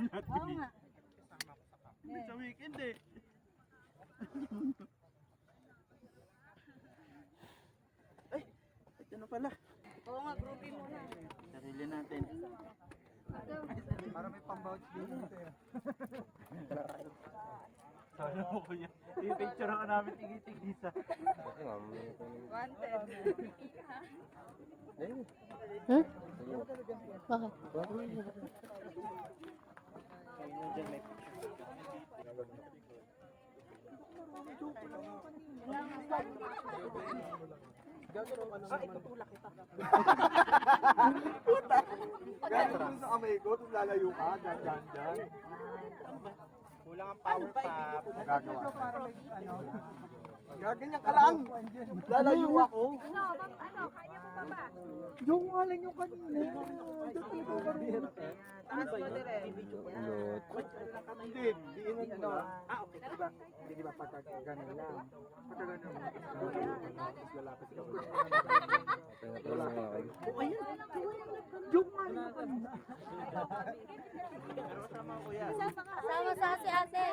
natin. Oo nga. Hindi sa weekend eh. Ay, ito na pala. Oo nga, groupie muna. Sarili natin. Para may pang-vouch dito. Sana mo kuya. Yung picture ako namin tigi-tigisa. Wanted. Huh? Bakit? Gano'n sa kamay ko, tapos lalayo ka, dyan. Kulang ang power pop. Gagawa. Gaganyan ka lang. Lalayo ako. Yung nga lang yung kanina. Taas mo dire. Hindi, diinan mo lang. Okay, diba? Hindi diba pagka ganun lang. Pagka ganun lang. Tapos lalapit ka mo. Yung nga lang yung kanina. Sama sa si ate.